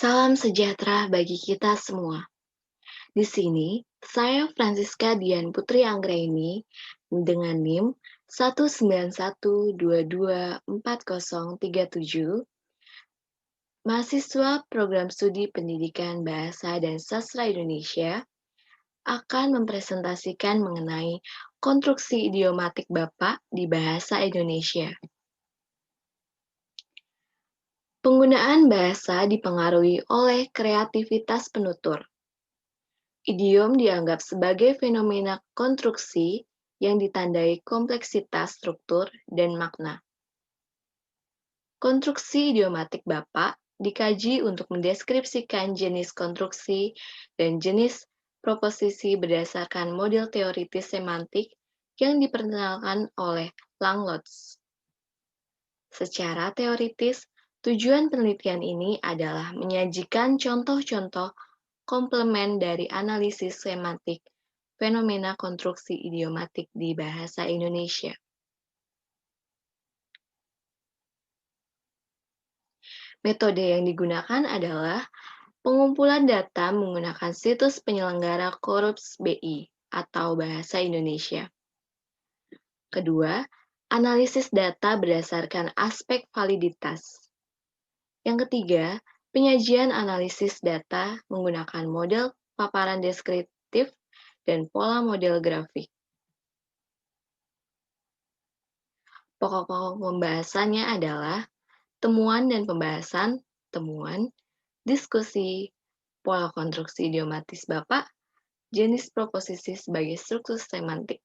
Salam sejahtera bagi kita semua. Di sini, saya Francisca Dian Putri Anggraini dengan NIM 191224037, mahasiswa Program Studi Pendidikan Bahasa dan Sastra Indonesia, akan mempresentasikan mengenai konstruksi idiomatik Bapak di bahasa Indonesia. Penggunaan bahasa dipengaruhi oleh kreativitas penutur. Idiom dianggap sebagai fenomena konstruksi yang ditandai kompleksitas struktur dan makna. Konstruksi idiomatik Bapak dikaji untuk mendeskripsikan jenis konstruksi dan jenis proposisi berdasarkan model teoritis semantik yang diperkenalkan oleh Langlois. Secara teoritis, tujuan penelitian ini adalah menyajikan contoh-contoh komplement dari analisis semantik fenomena konstruksi idiomatik di bahasa Indonesia. Metode yang digunakan adalah pengumpulan data menggunakan situs penyelenggara Corps BI atau Bahasa Indonesia. Kedua, analisis data berdasarkan aspek validitas. Yang ketiga, penyajian analisis data menggunakan model paparan deskriptif dan pola model grafik. Pokok-pokok pembahasannya adalah temuan dan pembahasan, temuan, diskusi, pola konstruksi idiomatis Bapak, jenis proposisi sebagai struktur semantik.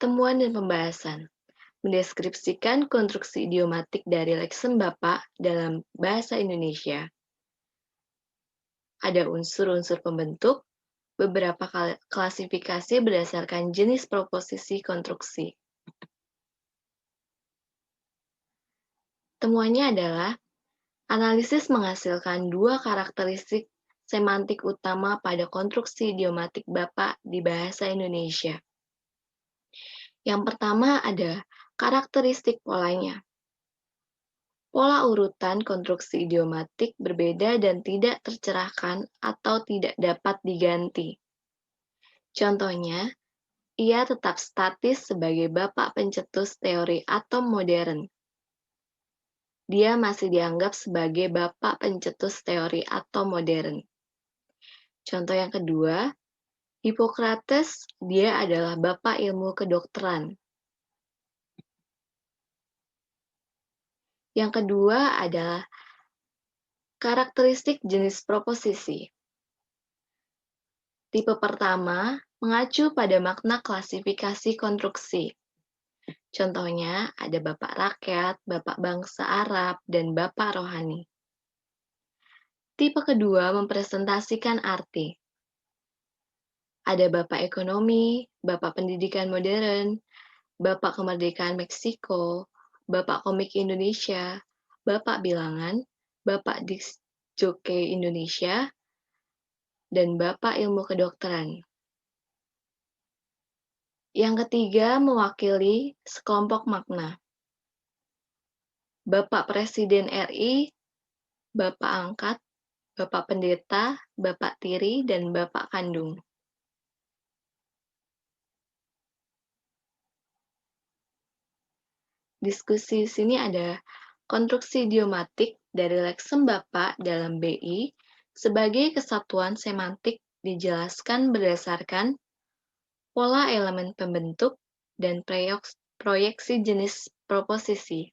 Temuan dan pembahasan mendeskripsikan konstruksi idiomatik dari lexem Bapak dalam bahasa Indonesia. Ada unsur-unsur pembentuk, beberapa klasifikasi berdasarkan jenis proposisi konstruksi. Temuannya adalah analisis menghasilkan dua karakteristik semantik utama pada konstruksi idiomatik Bapak di bahasa Indonesia. Yang pertama ada karakteristik polanya. Pola urutan konstruksi idiomatik berbeda dan tidak tercerahkan atau tidak dapat diganti. Contohnya, ia tetap statis sebagai Bapak pencetus teori atom modern. Dia masih dianggap sebagai Bapak pencetus teori atom modern. Contoh yang kedua, Hippocrates, dia adalah Bapak ilmu kedokteran. Yang kedua adalah karakteristik jenis proposisi. Tipe pertama mengacu pada makna klasifikasi konstruksi. Contohnya ada Bapak rakyat, Bapak bangsa Arab, dan Bapak rohani. Tipe kedua mempresentasikan arti. Ada Bapak ekonomi, Bapak pendidikan modern, Bapak kemerdekaan Meksiko, Bapak komik Indonesia, Bapak bilangan, Bapak disc jockey Indonesia, dan Bapak ilmu kedokteran. Yang ketiga mewakili sekelompok makna. Bapak Presiden RI, Bapak angkat, Bapak pendeta, Bapak tiri, dan Bapak kandung. Diskusi sini ada konstruksi idiomatik dari lexem Bapak dalam BI sebagai kesatuan semantik dijelaskan berdasarkan pola elemen pembentuk dan proyeksi jenis proposisi.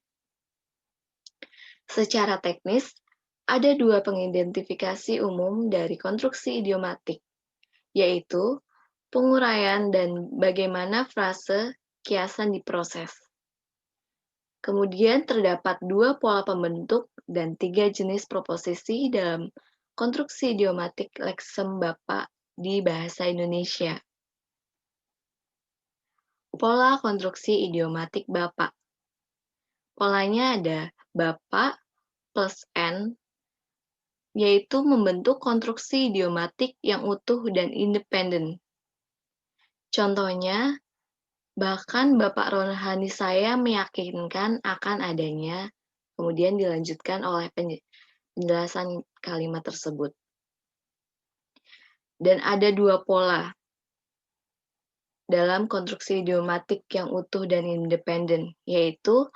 Secara teknis, ada dua pengidentifikasi umum dari konstruksi idiomatik, yaitu penguraian dan bagaimana frase kiasan diproses. Kemudian terdapat dua pola pembentuk dan tiga jenis proposisi dalam konstruksi idiomatik lexem Bapak di bahasa Indonesia. Pola konstruksi idiomatik Bapak. Polanya ada Bapak plus N, yaitu membentuk konstruksi idiomatik yang utuh dan independen. Contohnya, Bahkan Bapak rohani saya meyakinkan akan adanya, kemudian dilanjutkan oleh penjelasan kalimat tersebut. Dan ada dua pola dalam konstruksi idiomatik yang utuh dan independen, yaitu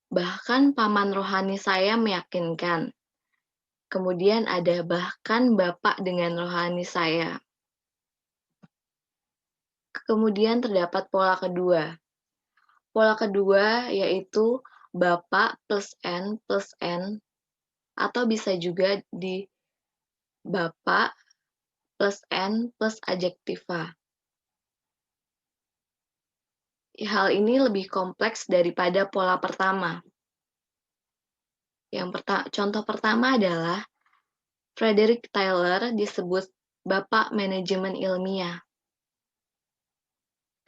bahkan paman rohani saya meyakinkan. Kemudian ada bahkan Bapak dengan rohani saya. Kemudian terdapat pola kedua. Pola kedua yaitu Bapak plus N, atau bisa juga di Bapak plus N plus adjektiva. Hal ini lebih kompleks daripada pola pertama. Contoh pertama adalah Frederick Taylor disebut Bapak Manajemen Ilmiah.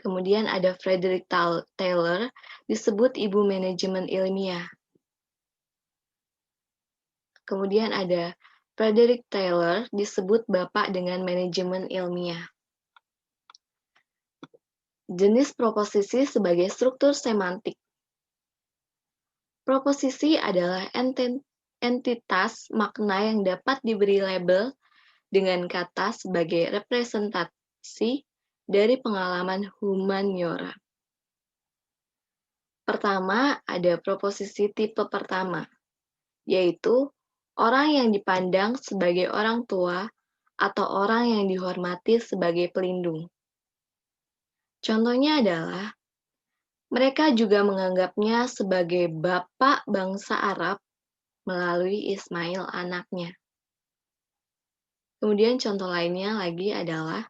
Kemudian ada Frederick Taylor disebut Ibu Manajemen Ilmiah. Kemudian ada Frederick Taylor disebut Bapak dengan Manajemen Ilmiah. Jenis proposisi sebagai struktur semantik. Proposisi adalah entitas makna yang dapat diberi label dengan kata sebagai representasi dari pengalaman humaniora. Pertama, ada proposisi tipe pertama, yaitu orang yang dipandang sebagai orang tua atau orang yang dihormati sebagai pelindung. Contohnya adalah, mereka juga menganggapnya sebagai bapak bangsa Arab melalui Ismail anaknya. Kemudian contoh lainnya lagi adalah,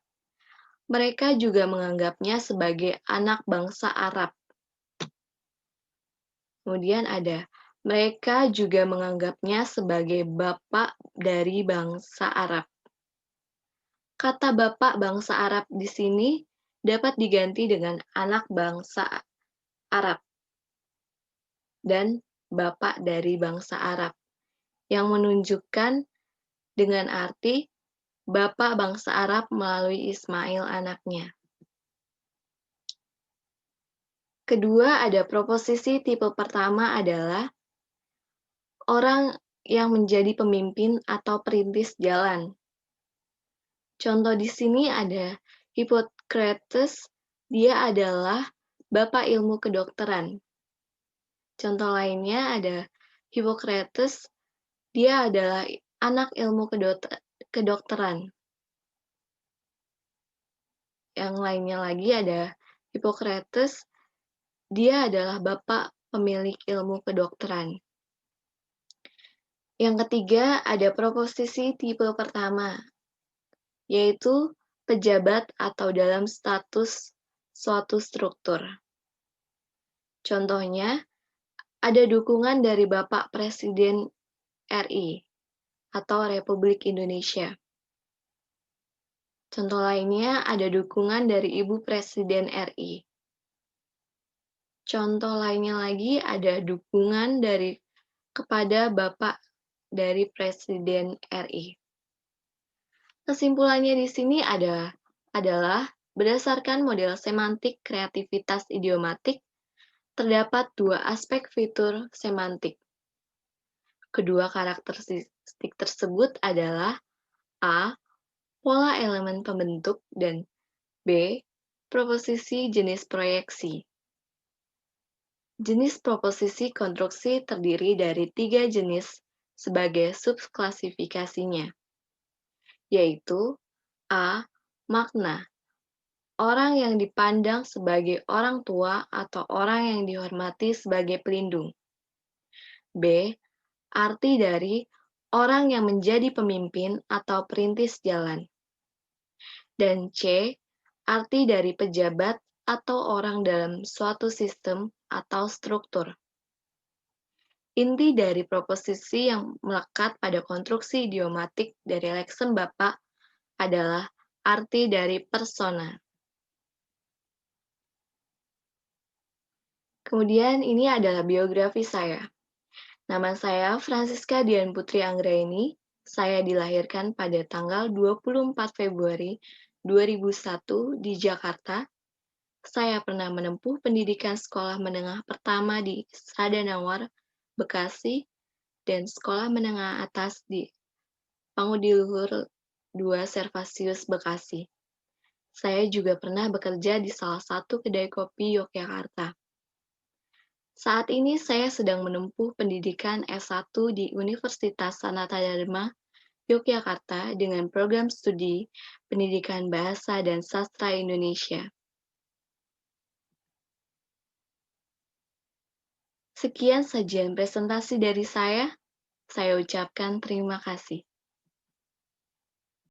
mereka juga menganggapnya sebagai anak bangsa Arab. Kemudian ada, mereka juga menganggapnya sebagai bapak dari bangsa Arab. Kata bapak bangsa Arab di sini dapat diganti dengan anak bangsa Arab dan bapak dari bangsa Arab, yang menunjukkan dengan arti bapak bangsa Arab melalui Ismail anaknya. Kedua, ada proposisi tipe pertama adalah orang yang menjadi pemimpin atau perintis jalan. Contoh di sini ada Hippocrates, dia adalah bapak ilmu kedokteran. Contoh lainnya ada Hippocrates, dia adalah anak ilmu kedokteran. Yang lainnya lagi ada Hippocrates, dia adalah bapak pemilik ilmu kedokteran. Yang ketiga ada proposisi tipe pertama, yaitu pejabat atau dalam status suatu struktur. Contohnya, ada dukungan dari Bapak Presiden RI atau Republik Indonesia. Contoh lainnya ada dukungan dari Ibu Presiden RI. Contoh lainnya lagi ada dukungan kepada Bapak dari Presiden RI. Kesimpulannya di sini adalah berdasarkan model semantik kreativitas idiomatik, terdapat dua aspek fitur semantik. Kedua karakteristik tersebut adalah A. Pola elemen pembentuk, dan B. Proposisi jenis proyeksi. Jenis proposisi konstruksi terdiri dari 3 jenis sebagai subklasifikasinya, yaitu A. Makna, orang yang dipandang sebagai orang tua atau orang yang dihormati sebagai pelindung. B. Arti dari orang yang menjadi pemimpin atau perintis jalan. Dan C. Arti dari pejabat atau orang dalam suatu sistem atau struktur. Inti dari proposisi yang melekat pada konstruksi idiomatik dari lexem Bapak adalah arti dari persona. Kemudian ini adalah biografi saya. Nama saya Francisca Dian Putri Anggraini. Saya dilahirkan pada tanggal 24 Februari 2001 di Jakarta. Saya pernah menempuh pendidikan sekolah menengah pertama di Sadanawar, Bekasi, dan sekolah menengah atas di Pangudiluhur 2 Servasius, Bekasi. Saya juga pernah bekerja di salah satu kedai kopi Yogyakarta. Saat ini saya sedang menempuh pendidikan S1 di Universitas Sanata Dharma, Yogyakarta dengan program studi Pendidikan Bahasa dan Sastra Indonesia. Sekian sajian presentasi dari saya ucapkan terima kasih.